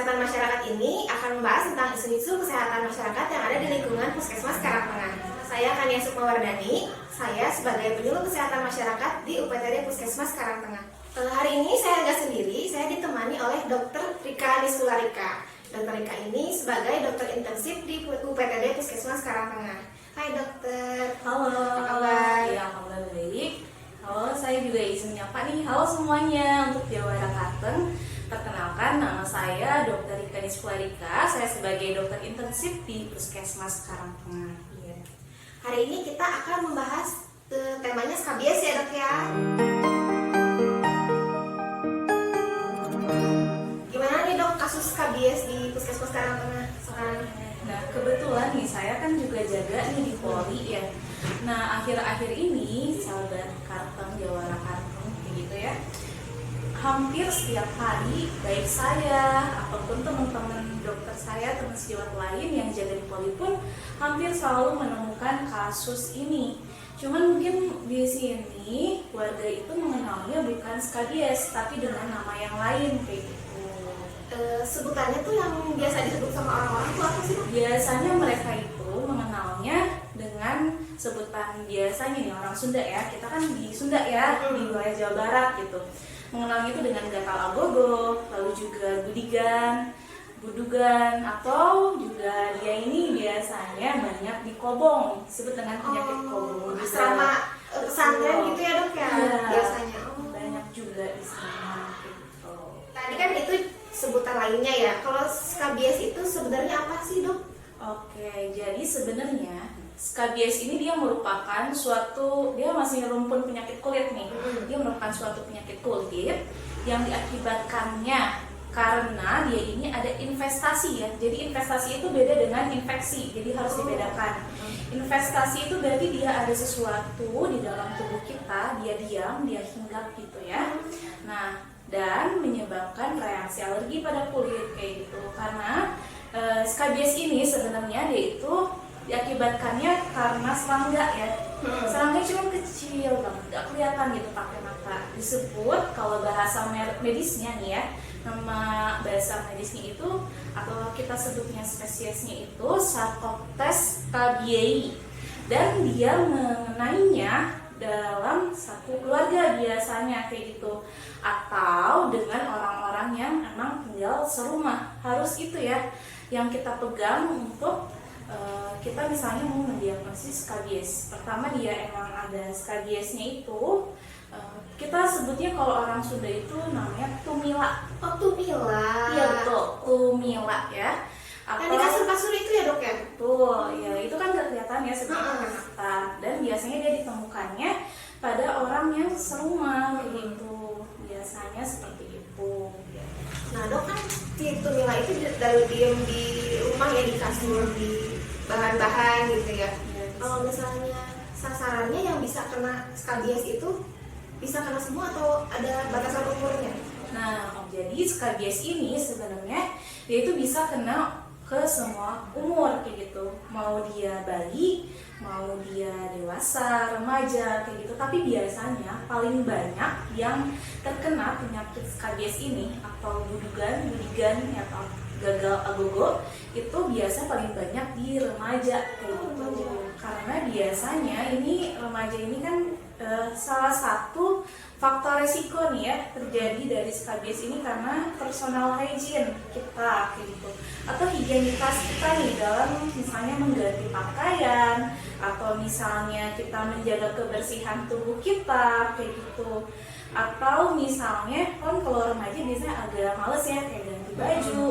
Kesehatan Masyarakat ini akan membahas tentang isu-isu kesehatan masyarakat yang ada di lingkungan Puskesmas Karangtengah. Saya Kania Sukmawardani, saya sebagai penyuluh kesehatan masyarakat di UPTD Puskesmas Karangtengah. Hari ini saya nggak sendiri, saya ditemani oleh Dr. Rika Niskularika. Dr. Rika ini sebagai dokter intensif di UPTD Puskesmas Karangtengah. Hai dokter. Halo. Apa kabar? Ya, alhamdulillah baik. Halo, saya juga izin menyapa nih. Halo semuanya untuk Jawara Karteng. Perkenalkan, nama saya Dr. Rika Niskularika. Saya sebagai dokter intensif di Puskesmas Karangtengah. Iya. Hari ini kita akan membahas temanya skabies ya dok ya. Gimana nih dok kasus skabies di Puskesmas Karangtengah sekarang? Nah, kebetulan nih saya kan juga jaga nih di Poli ya. Nah, akhir-akhir ini sahabat Karteng, Jawara Karteng kayak gitu ya. Hampir setiap hari baik saya ataupun teman-teman dokter saya, teman sejawat lain yang jaga di Poli pun hampir selalu menemukan kasus ini. Cuman mungkin di sini warga itu mengenalnya bukan skabies tapi dengan nama yang lain kayak gitu. Sebutannya tuh yang biasa disebut sama orang-orang tuh apa sih? Biasanya mereka itu mengenalnya dengan sebutan biasanya nih orang Sunda ya. Kita kan di Sunda ya, di wilayah Jawa Barat gitu. Mengenalnya itu dengan gatal agogo, lalu juga budigan, budugan, atau juga dia ini biasanya banyak di Kobong, disebut dengan penyakit Kobong. Asrama pesantren gitu ya dok ya? Iya, Biasanya. banyak juga di sana gitu. Tadi kan itu sebutan lainnya ya. Kalau skabies itu sebenarnya apa sih dok? Oke, jadi sebenarnya skabies ini dia merupakan suatu, dia masih rumpun penyakit kulit nih. Dia merupakan suatu penyakit kulit yang diakibatkannya karena dia ini ada infestasi ya. Jadi infestasi itu beda dengan infeksi, jadi harus dibedakan. Infestasi itu berarti dia ada sesuatu di dalam tubuh kita, dia diam, dia hinggap gitu ya. Nah, dan menyebabkan reaksi alergi pada kulit kayak gitu. Karena skabies ini sebenarnya dia itu diakibatkannya karena serangga ya. Serangga cuma kecil banget, nggak kelihatan gitu pakai mata. Disebut kalau bahasa medisnya nih ya, nama bahasa medisnya itu atau kita sebutnya spesiesnya itu Sarcoptes scabiei, dan dia mengenainya dalam satu keluarga biasanya kayak gitu, atau dengan orang-orang yang emang tinggal serumah. Harus itu ya yang kita pegang untuk kita misalnya mau mendiagnosis skabies. Pertama dia emang ada skabiesnya itu, kita sebutnya kalau orang Sunda itu namanya tumila. Oh tumila. Iya betul, tumila ya. Yang di kasur-kasur itu ya dok ya? Betul, ya itu kan gak kelihatan ya sebenarnya mata. Dan biasanya dia ditemukannya pada orang yang serumah gitu. Biasanya seperti itu. Nah dok kan si tumila itu dari diem di rumah ya, di kasur, di bahan-bahan gitu ya. Kalau misalnya sasarannya yang bisa kena skabies itu bisa kena semua atau ada batasan umurnya? Nah, jadi skabies ini sebenarnya dia itu bisa kena ke semua umur kayak gitu. Mau dia bayi, mau dia dewasa, remaja kayak gitu. Tapi biasanya paling banyak yang terkena penyakit skabies ini atau budigan atau gagal agogo itu biasa paling banyak di remaja kayak gitu. Karena biasanya ini remaja ini kan salah satu faktor resiko nih ya terjadi dari skabies ini karena personal hygiene kita kayak gitu, atau higienitas kita nih dalam misalnya mengganti pakaian atau misalnya kita menjaga kebersihan tubuh kita kayak gitu. Atau misalnya kan kalau remaja biasanya agak males ya kayak ganti baju,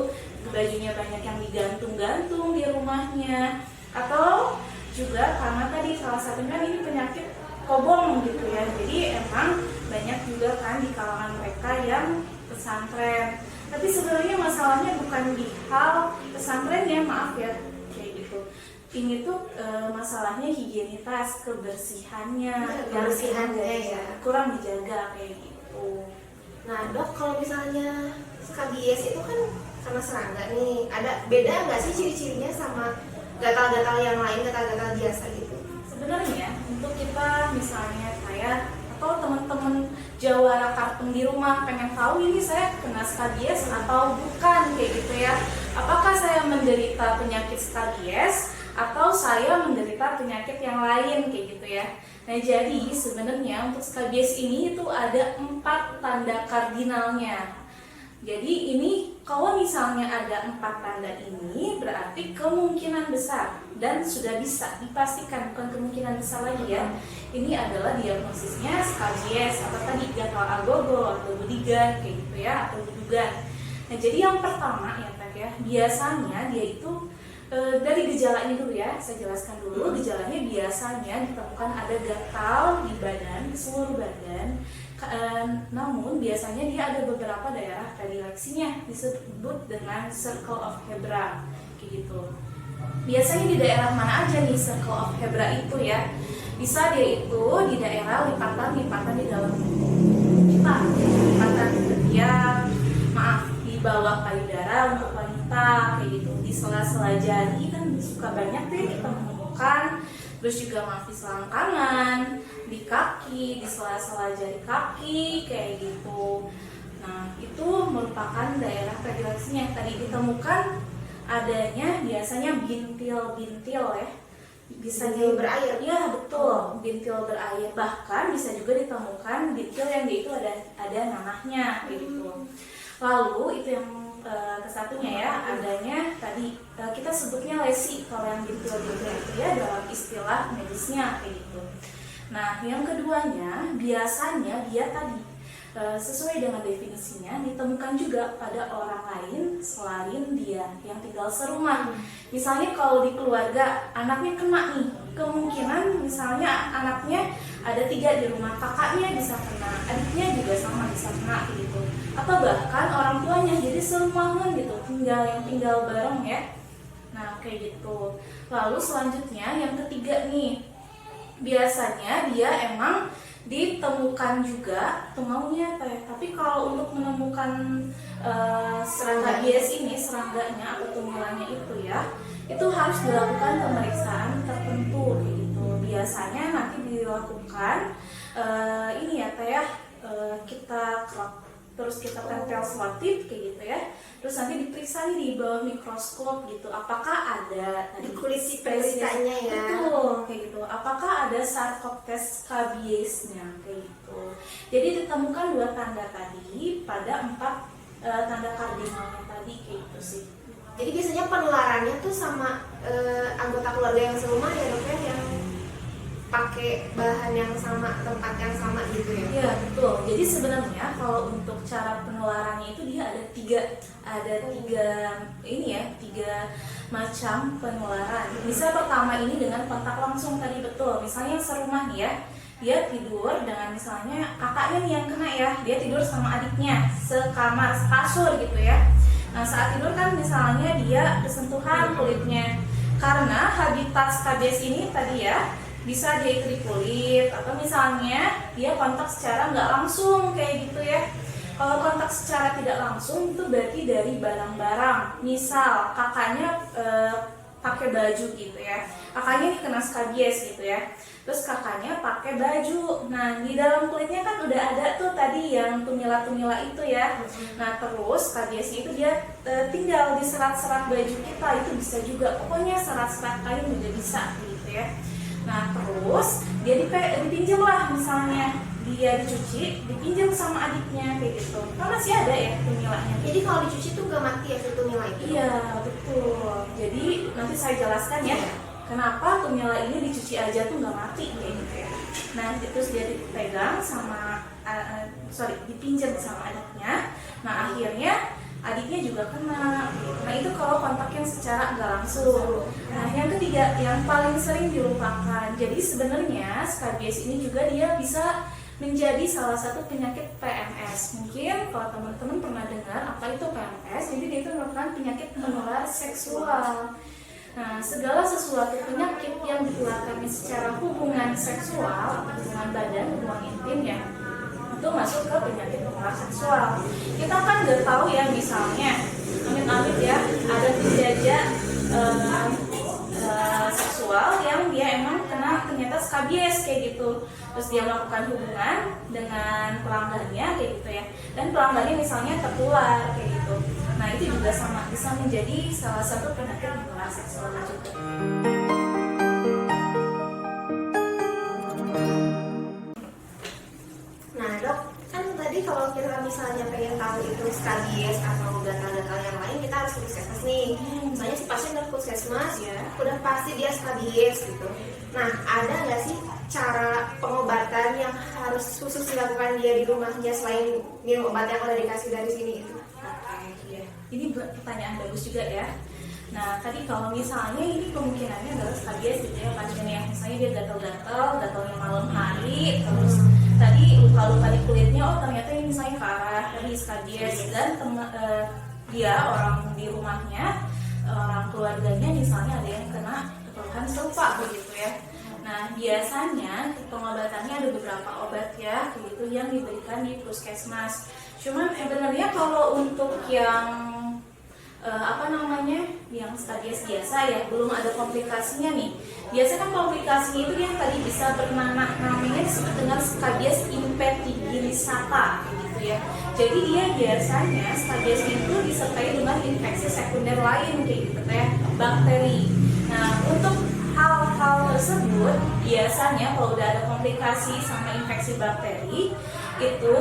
bajunya banyak yang digantung-gantung di rumahnya, atau juga karena tadi salah satunya ini penyakit Kobong gitu ya. Jadi emang banyak juga kan di kalangan mereka yang pesantren. Tapi sebenarnya masalahnya bukan di hal pesantrennya, maaf ya kayak gitu. Ini tuh masalahnya higienitas, kebersihannya, Kebersihannya ya kurang dijaga kayak gitu. Nah dok, kalau misalnya skabies itu kan karena serangga nih, ada beda nggak sih ciri-cirinya sama gatal-gatal yang lain, gatal-gatal biasa gitu? Sebenarnya untuk kita misalnya kayak atau teman-teman jawara kartun di rumah pengen tahu ini saya kena skabies atau bukan kayak gitu ya. Apakah saya menderita penyakit skabies atau saya menderita penyakit yang lain kayak gitu ya. Nah, jadi sebenarnya untuk skabies ini itu ada 4 tanda kardinalnya. Jadi ini kalau misalnya ada 4 tanda ini berarti kemungkinan besar dan sudah bisa dipastikan, bukan kemungkinan besar lagi ya. Ini adalah diagnosisnya skabies atau tadi gatal agogo atau budigan kayak gitu ya, atau budugan. Nah, jadi yang pertama ya Teh ya, biasanya dia itu dari gejalanya dulu ya, saya jelaskan dulu. Gejalanya biasanya ditemukan ada gatal di badan, di seluruh badan. Namun biasanya dia ada beberapa daerah predileksinya disebut dengan circle of Hebra kayak gitu. Biasanya di daerah mana aja nih circle of Hebra itu ya? Bisa dia itu di daerah lipatan di dalam kita, lipatan ketiak, di bawah payudara untuk wanita kayak gitu, di sela-sela jari kan suka banyak deh kita menemukan. Terus juga di selangkangan, di kaki, di sela-sela jari kaki kayak gitu. Nah, itu merupakan daerah predileksinya yang tadi ditemukan adanya biasanya bintil-bintil ya. Bisa bintil berair. Ya, betul, bintil berair. Bahkan bisa juga ditemukan bintil yang dia itu ada nanahnya gitu. Lalu itu yang kesatunya ya, adanya tadi kita sebutnya lesi kalau yang bintil-bintil itu ya dalam istilah medisnya kayak gitu. Nah, yang keduanya biasanya dia tadi sesuai dengan definisinya ditemukan juga pada orang lain selain dia yang tinggal serumah. Misalnya kalau di keluarga anaknya kena nih, kemungkinan misalnya anaknya ada 3 di rumah, kakaknya bisa kena, adiknya juga sama bisa kena gitu, atau bahkan orang tuanya jadi serumahan gitu, tinggal bareng ya. Nah, kayak gitu. Lalu selanjutnya yang ketiga nih, biasanya dia emang ditemukan juga tumaunya tapi kalau untuk menemukan skabies ini, serangganya atau tumilannya itu ya, itu harus dilakukan pemeriksaan tertentu gitu. Biasanya nanti dilakukan ini ya Teh ya, kita terus kita tempel selotip kayak gitu ya. Terus nanti diperiksa di bawah mikroskop gitu, apakah ada di kulit si penderitanya ya. Betul, kayak gitu. Apakah ada Sarcoptes scabiesnya kayak gitu. Jadi ditemukan 2 tanda tadi pada 4 tanda kardinalnya tadi kayak gitu sih. Jadi biasanya penularannya tuh sama anggota keluarga yang serumah ya dok ya, yang pakai bahan yang sama, tempat yang sama gitu ya? Iya betul. Jadi sebenarnya kalau untuk cara penularannya itu dia ada tiga ini ya, 3 macam penularan. Bisa pertama ini dengan kontak langsung tadi betul. Misalnya serumah nih ya, dia tidur dengan misalnya kakaknya nih yang kena ya, dia tidur sama adiknya sekamar, sekasur gitu ya. Nah saat tidur kan misalnya dia bersentuhan kulitnya, karena habitat skabies ini tadi ya bisa dia itu di kulit, atau misalnya dia kontak secara nggak langsung kayak gitu ya. Kalau kontak secara tidak langsung itu berarti dari barang-barang. Misal kakaknya pakai baju gitu ya, kakaknya ini kena skabies gitu ya, terus kakaknya pakai baju. Nah di dalam kulitnya kan udah ada tuh tadi yang tumila-tumila itu ya. Nah terus skabiesnya itu dia tinggal di serat-serat baju kita, itu bisa juga. Pokoknya serat-serat kain juga bisa gitu ya. Nah terus dia dipinjam lah, misalnya dia dicuci, dipinjam sama adiknya kayak gitu. Kan masih ada ya tumilanya. Jadi kalau dicuci tuh gak mati ya tumila itu? Iya betul. Jadi nanti saya jelaskan ya kenapa tumila ini dicuci aja tuh gak mati kayak gitu ya. Nah terus dia dipegang sama dipinjam sama adiknya. Nah akhirnya adiknya juga kena. Nah itu kalau kontaknya secara nggak langsung. Nah yang ketiga yang paling sering dilupakan. Jadi sebenarnya skabies ini juga dia bisa menjadi salah satu penyakit PMS. Mungkin kalau teman-teman pernah dengar apa itu PMS, jadi dia itu merupakan penyakit menular seksual. Nah segala sesuatu penyakit yang ditularkan secara hubungan seksual atau hubungan badan, hubungan intim ya, itu masuk ke penyakit menular seksual. Kita kan nggak tahu ya, misalnya amit-amit ya ada penjajah seksual yang dia emang kena ternyata skabies kayak gitu. Terus dia melakukan hubungan dengan pelanggannya kayak gitu ya, dan pelanggannya misalnya tertular kayak gitu. Nah itu juga sama, bisa menjadi salah satu penyakit menular seksual juga. Nah dok, kan tadi kalau kita misalnya pengen tahu itu skabies atau gatal-gatal yang lain, kita harus ke puskesmas nih. Misalnya si pasien ke puskesmas, Ya. udah pasti dia skabies gitu. Nah ada nggak sih cara pengobatan yang harus khusus dilakukan dia di rumahnya selain minum obat yang udah dikasih dari sini itu? Oke, ya. Ini pertanyaan bagus juga ya. Nah, tadi kalau misalnya ini kemungkinannya adalah skabies gitu ya, pasien yang misalnya dia gatal-gatal, gatalnya malam hari, terus tadi luka-luka di kulitnya, oh ternyata ini misalnya ke arah tadi skabies, dan dia orang di rumahnya, orang keluarganya misalnya ada yang kena keluhan serupa begitu ya. Nah, biasanya pengobatannya ada beberapa obat ya, begitu yang diberikan di puskesmas. Cuman sebenarnya kalau untuk yang yang skabies biasa ya, belum ada komplikasinya nih. Biasanya kan komplikasinya itu yang tadi bisa namanya disebut dengan skabies impetigilisata gitu ya. Jadi dia biasanya skabies itu disertai dengan infeksi sekunder lain kayak gitu ya, bakteri. Nah, untuk hal-hal tersebut biasanya kalau udah ada komplikasi sama infeksi bakteri itu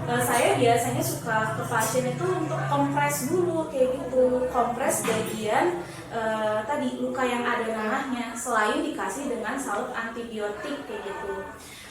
saya biasanya suka ke pasien itu untuk kompres dulu kayak gitu, kompres bagian tadi luka yang ada nanahnya, selain dikasih dengan salut antibiotik kayak gitu.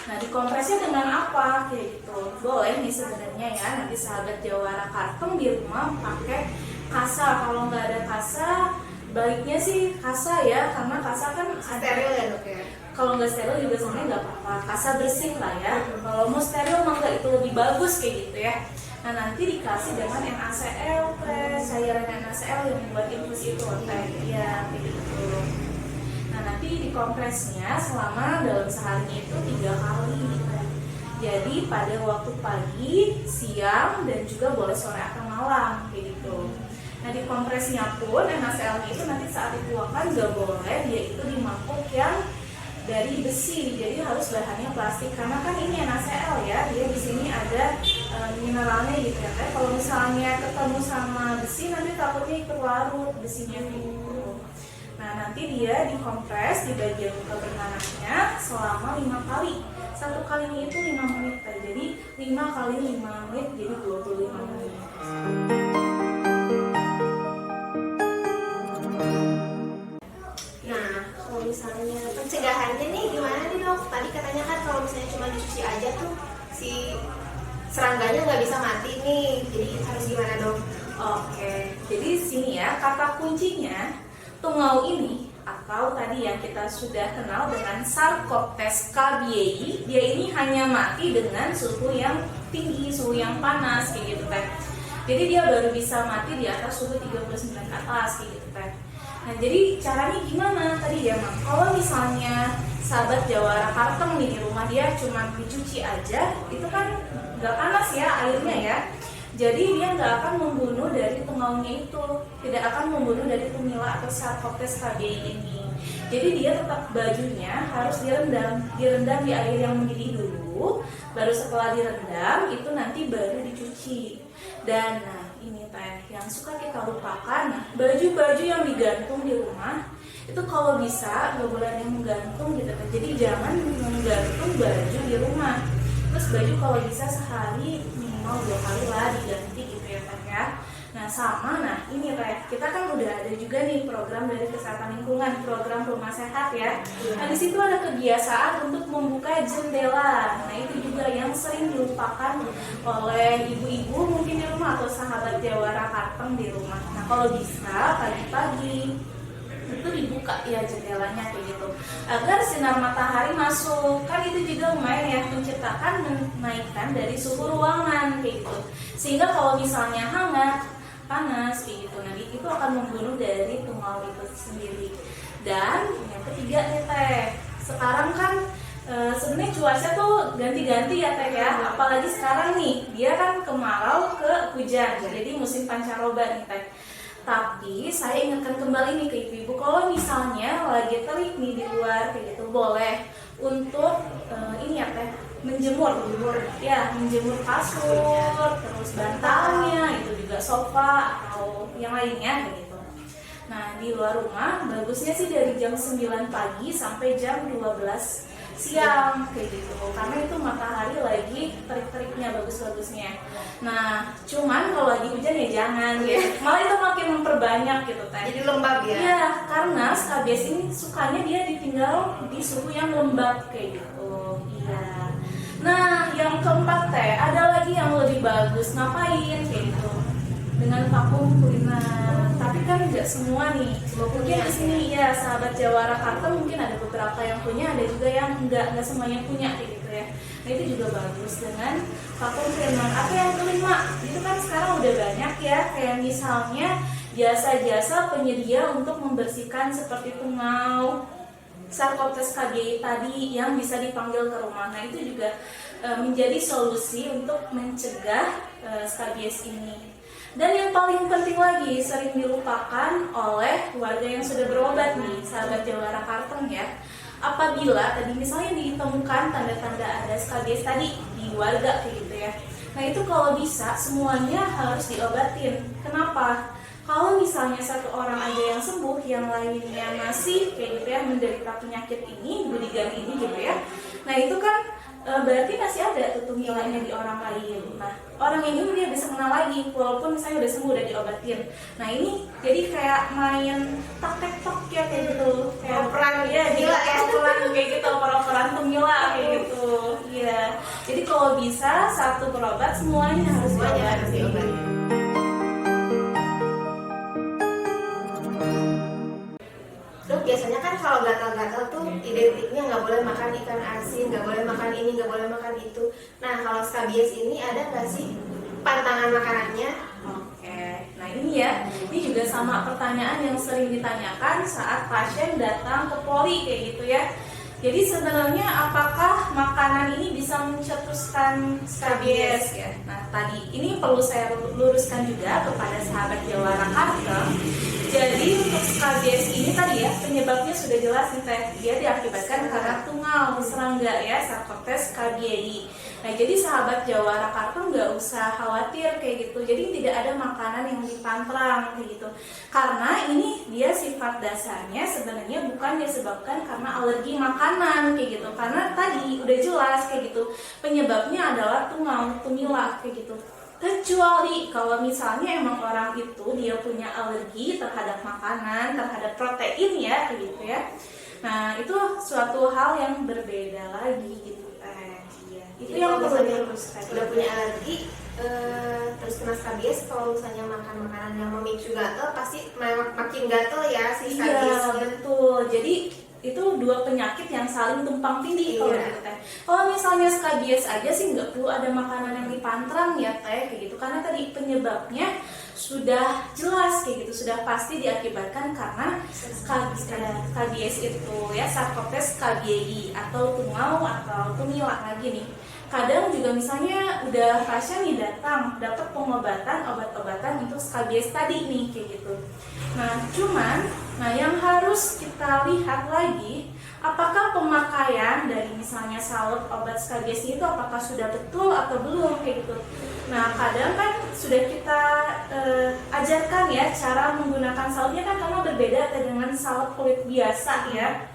Nah, dikompresnya dengan apa kayak gitu? Boleh nih sebenarnya ya, nanti sahabat Jawara Karteng di rumah pakai kasa. Kalau nggak ada kasa, baiknya sih kasa ya, karena kasa kan Steril ya dok ya? Kalau nggak steril juga sebenarnya nggak apa-apa, kasa bersih lah ya. Kalau mau steril mah nggak, itu lebih bagus kayak gitu ya. Nah, nanti dikasih dengan NaCl, cairan NaCl yang buat infus itu teh ya kayak gitu. Nah, nanti dikompresnya selama dalam sehari itu 3 kali teh. Jadi pada waktu pagi, siang, dan juga boleh sore atau malam kayak gitu. Nah, di kompresnya pun NaCl itu nanti saat dituangkan nggak boleh dia itu di mangkuk yang dari besi, jadi harus bahannya plastik, karena kan ini NaCl ya, dia di sini ada mineralnya gitu ya. Kalau misalnya ketemu sama besi nanti takutnya ikut larut besinya gitu. Nah, nanti dia dikompres di bagian luka bernanahnya selama 5 kali. Satu kalinya itu 5 menit, jadi 5 kali 5 menit jadi 25 menit. Misalnya pencegahannya nih gimana nih dok? Tadi katanya kan kalau misalnya cuma dicuci aja tuh si serangganya nggak bisa mati nih, jadi harus gimana dok? Oke, jadi sini ya kata kuncinya tungau ini atau tadi yang kita sudah kenal dengan Sarcoptes scabiei, dia ini hanya mati dengan suhu yang tinggi, suhu yang panas kayak gitu kan. Jadi dia baru bisa mati di atas suhu 39 ke atas kayak gitu kan. Nah, jadi caranya gimana tadi ya, Mam? Kalau misalnya sahabat Jawara Karteng nih di rumah dia cuma dicuci aja, itu kan nggak panas ya airnya ya. Jadi dia nggak akan membunuh dari tungaunya itu, tidak akan membunuh dari tumila atau Sarcoptes scabiei ini. Jadi dia tetap bajunya harus direndam di air yang mendidih dulu, baru setelah direndam itu nanti baru dicuci. Dan nah, ini teh yang suka kita lupakan, baju-baju yang digantung di rumah itu kalau bisa nggak boleh ada yang menggantung gitu kan. Jadi jangan menggantung baju di rumah. Terus baju kalau bisa sehari minimal 2 kali lah diganti gitu ya teh ya. Nah sama, nah ini teh kita kan udah ada juga nih program dari kesehatan lingkungan, program rumah sehat ya. Nah di situ ada kebiasaan untuk membuka jendela. Nah itu juga yang sering dilupakan oleh ibu-ibu mungkin di rumah atau sahabat Jawara Karteng di rumah. Nah kalau bisa pagi-pagi itu dibuka ya jendelanya kayak gitu agar sinar matahari masuk, kan itu juga lumayan ya menciptakan, menaikkan dari suhu ruangan kayak gitu, sehingga kalau misalnya hangat panas kayak gitu, nah itu akan membunuh dari tungau itu sendiri. Dan yang ketiga nih teh, sekarang kan sebenarnya cuaca tuh ganti-ganti ya teh ya, apalagi sekarang nih dia kan kemarau ke hujan, jadi musim pancaroba nih teh. Tapi saya ingatkan kembali nih ke ibu-ibu, kalau misalnya lagi terik nih di luar kayak gitu, boleh untuk ini ya teh, menjemur, menjemur kasur, terus bantalnya, itu juga sofa atau yang lainnya kayak gitu. Nah, di luar rumah bagusnya sih dari jam 9 pagi sampai jam 12 siang kayak gitu, karena itu matahari lagi terik-teriknya, bagus-bagusnya. Nah, cuman kalau lagi hujan ya jangan gitu, malah itu makin memperbanyak gitu teh. Jadi lembab ya? Iya, karena skabies ini sukanya dia ditinggal di suhu yang lembab kayak gitu. Iya. Nah, yang keempat teh, ada lagi yang lebih bagus, ngapain kayak gitu, dengan vakum kuliner. Tapi kan nggak semua nih. Mungkin di sini ya sahabat Jawara Karteng mungkin ada beberapa yang punya, ada juga yang nggak semuanya punya kayak gitu ya. Nah, itu juga bagus dengan vakum cleaner. Apa yang kelima? Itu kan sekarang udah banyak ya, kayak misalnya jasa-jasa penyedia untuk membersihkan seperti tungau, Sarcoptes KBI tadi yang bisa dipanggil ke rumah. Nah, itu juga menjadi solusi untuk mencegah skabies ini. Dan yang paling penting lagi, sering dilupakan oleh warga yang sudah berobat nih, sahabat Jawara Karteng ya. Apabila tadi misalnya ditemukan tanda-tanda ada skabies tadi di warga kayak gitu ya. Nah, itu kalau bisa semuanya harus diobatin. Kenapa? Kalau misalnya satu orang aja yang sembuh, yang lainnya masih kayak gitu ya menderita penyakit ini, budigan ini gitu ya. Nah, itu kan berarti masih ada tuh tumilanya di orang lain. Nah, orang ini dia bisa kena lagi walaupun misalnya udah sembuh, udah diobatin. Nah, ini jadi kayak main tak-tek-tok ya kayak gitu, kayak peran ya, gila ya, peran kayak gitu, peran tumila kayak gitu. Iya. Jadi kalau bisa satu berobat semuanya harus diobatin. Dok, biasanya kan kalau gatal-gatal tuh identiknya nggak boleh makan ikan asin, nggak boleh makan ini, nggak boleh makan itu. Nah, kalau skabies ini ada nggak sih pantangan makanannya? Oke, nah ini ya, ini juga sama pertanyaan yang sering ditanyakan saat pasien datang ke poli kayak gitu ya. Jadi sebenarnya apakah makanan ini bisa mencetuskan skabies ya? Nah, tadi ini perlu saya luruskan juga kepada sahabat Jawara Karteng. Jadi untuk skabies ini tadi ya, penyebabnya sudah jelas nih teh, dia diakibatkan karena tungau serangga ya, Sarcoptes KBI. Nah, jadi sahabat Jawara Karteng nggak usah khawatir kayak gitu. Jadi tidak ada makanan yang dipantrang kayak gitu. Karena ini dia sifat dasarnya sebenarnya bukan disebabkan karena alergi makanan kayak gitu. Karena tadi udah jelas kayak gitu, penyebabnya adalah tungau, tumila kayak gitu. Kecuali kalau misalnya emang orang itu dia punya alergi terhadap makanan, terhadap protein ya kayak gitu ya. Nah, itu suatu hal yang berbeda lagi gitu. Itu yang perlu diluruskan. Udah punya alergi, terus kena skabies, kalau misalnya makan makanan yang memicu gatal pasti makin gatal ya si skabies. Iya, betul. Jadi itu dua penyakit yang saling tumpang tindih kalau gitu teh. Kalau misalnya skabies aja sih nggak perlu ada makanan yang dipantrang ya teh kayak gitu, karena tadi penyebabnya sudah jelas kayak gitu, sudah pasti diakibatkan karena skabies itu ya, Sarcoptes KBI atau tungau atau tumila lagi nih. Kadang juga misalnya udah pasien nih datang dapat pengobatan, obat-obatan untuk skabies tadi nih kayak gitu. Nah, yang harus kita lihat lagi, apakah pemakaian dari misalnya salep obat skabies itu apakah sudah betul atau belum kayak gitu. Nah, kadang kan sudah kita ajarkan ya cara menggunakan salepnya kan, karena berbeda dengan salep kulit biasa ya.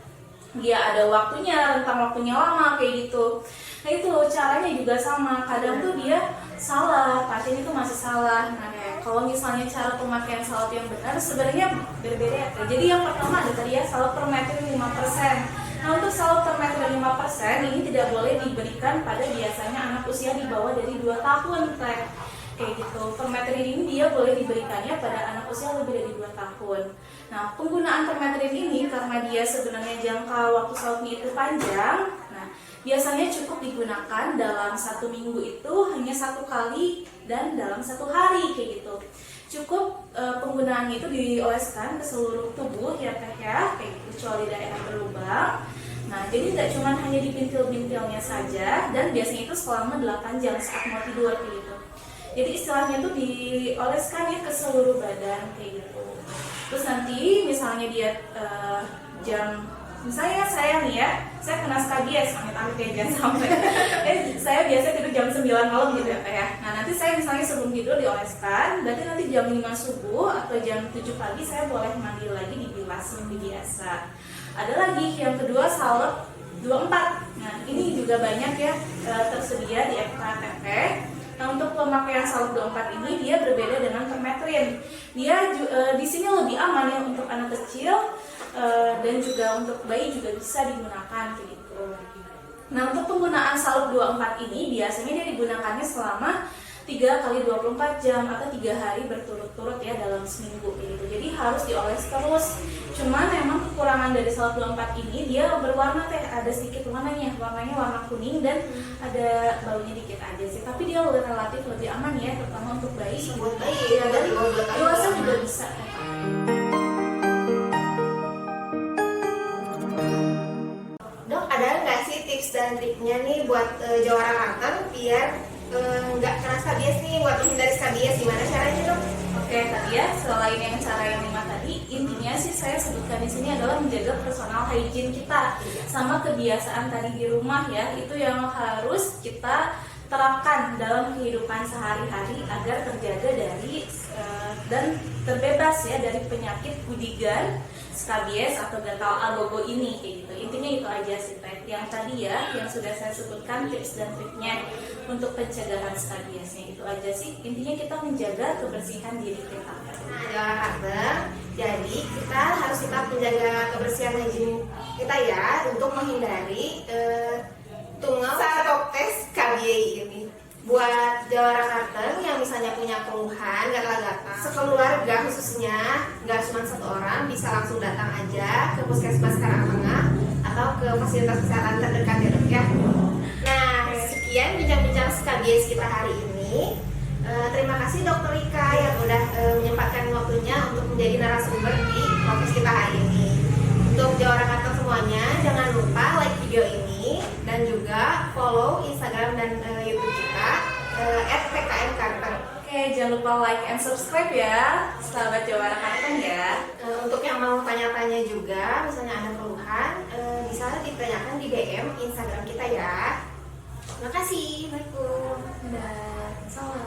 Dia ada waktunya, rentang waktunya lama kayak gitu. Nah, itu caranya juga sama. Kadang tuh dia salah, pasien itu masih salah. Nah, kalau misalnya cara pemakaian salep yang benar sebenarnya berbeda ya. Jadi yang pertama ada tadi ya, salep per meter 5%. Nah, untuk salep per meter 5% ini tidak boleh diberikan pada biasanya anak usia di bawah dari 2 tahun teh. Kayak gitu. Permethrin ini dia boleh diberikannya pada anak usia lebih dari 2 tahun. Nah, penggunaan permethrin ini karena dia sebenarnya jangka waktu salepnya itu panjang. Nah, biasanya cukup digunakan dalam 1 minggu itu hanya 1 kali dan dalam 1 hari kayak gitu. Cukup penggunaannya itu dioleskan ke seluruh tubuh ya teh ya, kayak gitu, kecuali daerah berlubang. Nah, jadi tidak cuma hanya di bintil-bintilnya saja, dan biasanya itu selama 8 jam saat mau tidur kayak gitu. Jadi istilahnya tuh dioleskan ya ke seluruh badan kayak gitu. Terus nanti misalnya dia jam, misalnya saya nih ya, saya kena skabies, amit-amit ya jangan sampai. Saya biasa tidur jam 9 malam gitu ya kayak. Nah nanti saya misalnya sebelum tidur dioleskan, berarti nanti jam 5 subuh atau jam 7 pagi saya boleh mandi lagi, dibilas seperti biasa. Ada lagi yang kedua, salep 24. Nah ini juga banyak ya tersedia di FKTP. Nah untuk pemakaian salep 24 ini dia berbeda dengan permethrin. Dia di sini lebih aman ya untuk anak kecil dan juga untuk bayi juga bisa digunakan gitu. Nah untuk penggunaan salep 24 ini biasanya dia digunakannya selama 3 kali 24 jam atau 3 hari berturut-turut ya dalam seminggu gitu. Jadi harus dioles terus. Cuman memang kekurangan dari salep 24 ini dia berwarna teh, ada sedikit warnanya warna kuning dan ada baunya dikit aja sih. Tapi dia relatif lebih aman ya, terutama untuk bayi. Buat bayi ya, dari dewasa juga bisa. Dok, ada nggak sih tips dan triknya nih buat jawara kartang biar nggak kena skabies nih, buat menghindari skabies, gimana caranya dok? Oke, tadi ya selain yang cara yang 5 tadi, intinya sih saya sebutkan di sini adalah menjaga personal hygiene kita sama kebiasaan tadi di rumah ya, itu yang harus kita terapkan dalam kehidupan sehari-hari agar terjaga dari dan terbebas ya dari penyakit budigan, skabies atau gatal agogo ini kayak gitu. Intinya itu aja sih yang tadi ya yang sudah saya sebutkan tips dan triknya untuk pencegahan skabiesnya, itu aja sih. Intinya kita menjaga kebersihan diri kita. Nah, jawara kartang, jadi kita harus tetap menjaga kebersihan hygiene kita ya untuk menghindari tunggal sarkoptes KBI ini. Buat jawara kartang yang misalnya punya keluhan gatal-gatal sekeluarga, khususnya nggak cuma satu orang, bisa langsung datang aja ke Puskesmas Karangtengah atau ke fasilitas kesehatan terdekat ya dok ya. Nah sekian bincang-bincang skabies kita hari ini. Terima kasih Dokter Rika yang udah menyempatkan waktunya untuk menjadi narasumber di podcast kita hari ini. Untuk jawara kartang semuanya, jangan lupa like video ini dan juga follow Instagram dan YouTube kita @pkm-kartang. Oke, jangan lupa like and subscribe ya, sahabat jawara kartang ya. Untuk yang mau tanya-tanya juga, misalnya ada keluhan, bisa ditanyakan di DM Instagram kita ya. Terima kasih. Assalamualaikum. Dadah. Salam.